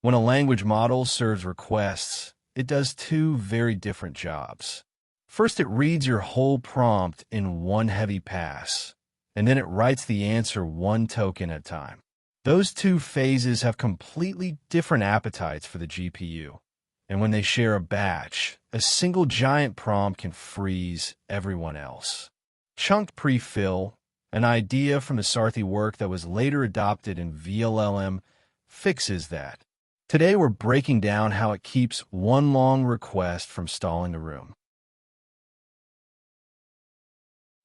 When a language model serves requests, it does two very different jobs. First, it reads your whole prompt in one heavy pass, and then it writes the answer one token at a time. Those two phases have completely different appetites for the GPU, and when they share a batch, a single giant prompt can freeze everyone else. Chunked prefill, an idea from the Sarathi work that was later adopted in vLLM, fixes that. Today we're breaking down how it keeps one long request from stalling the room.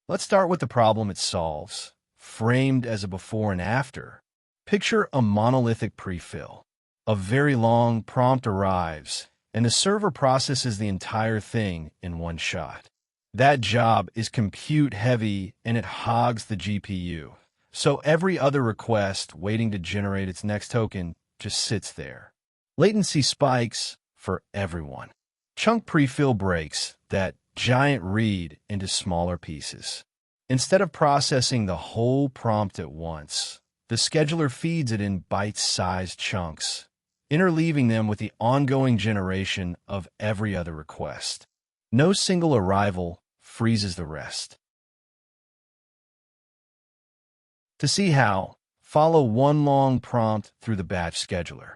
Let's start with the problem it solves, framed as a before and after. Picture a monolithic prefill. A very long prompt arrives, and the server processes the entire thing in one shot. That job is compute heavy and it hogs the GPU. So every other request waiting to generate its next token just sits there. Latency spikes for everyone. Chunk prefill breaks that giant read into smaller pieces. Instead of processing the whole prompt at once, the scheduler feeds it in bite-sized chunks, interleaving them with the ongoing generation of every other request. No single arrival freezes the rest. To see how, follow one long prompt through the batch scheduler.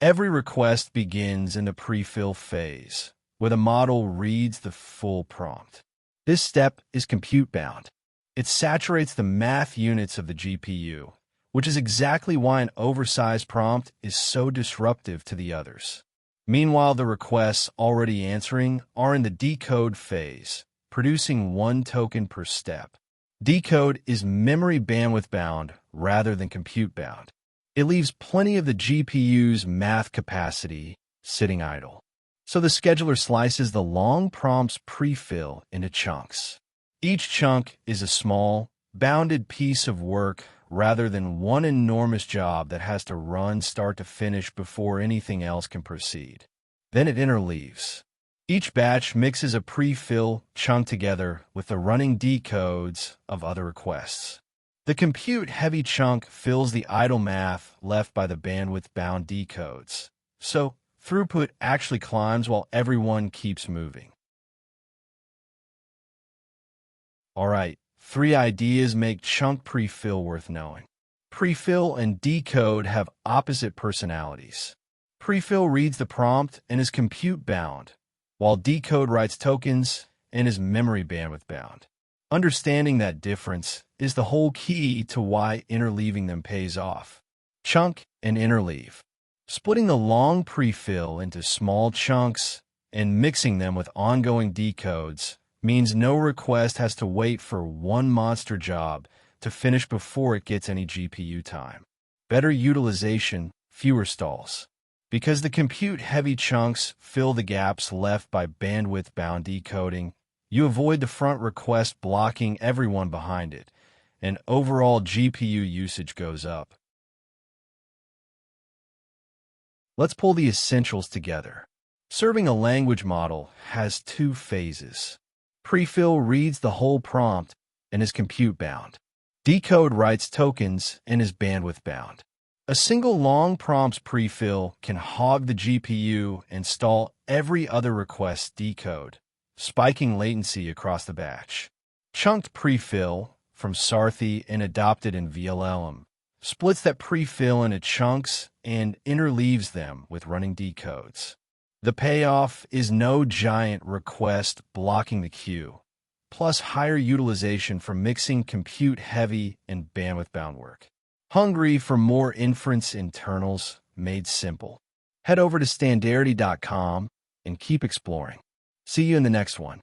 Every request begins in the prefill phase, where the model reads the full prompt. This step is compute-bound. It saturates the math units of the GPU, which is exactly why an oversized prompt is so disruptive to the others. Meanwhile, the requests already answering are in the decode phase, producing one token per step. Decode is memory bandwidth bound rather than compute bound. It leaves plenty of the GPU's math capacity sitting idle. So the scheduler slices the long prompt's prefill into chunks. Each chunk is a small, bounded piece of work rather than one enormous job that has to run start to finish before anything else can proceed. Then it interleaves. Each batch mixes a prefill chunk together with the running decodes of other requests. The compute-heavy chunk fills the idle math left by the bandwidth-bound decodes, so throughput actually climbs while everyone keeps moving. Alright, 3 ideas make chunk prefill worth knowing. Prefill and decode have opposite personalities. Prefill reads the prompt and is compute-bound, while decode writes tokens and is memory bandwidth-bound. Understanding that difference is the whole key to why interleaving them pays off. Chunk and interleave. Splitting the long prefill into small chunks and mixing them with ongoing decodes means no request has to wait for one monster job to finish before it gets any GPU time. Better utilization, fewer stalls. Because the compute-heavy chunks fill the gaps left by bandwidth-bound decoding, you avoid the front request blocking everyone behind it, and overall GPU usage goes up. Let's pull the essentials together. Serving a language model has 2 phases. Prefill reads the whole prompt and is compute-bound. Decode writes tokens and is bandwidth-bound. A single long prompt's prefill can hog the GPU and stall every other request's decode, spiking latency across the batch. Chunked prefill, from Sarathi and adopted in vLLM, splits that prefill into chunks and interleaves them with running decodes. The payoff is no giant request blocking the queue, plus higher utilization for mixing compute-heavy and bandwidth-bound work. Hungry for more inference internals made simple? Head over to Standarity.com and keep exploring. See you in the next one.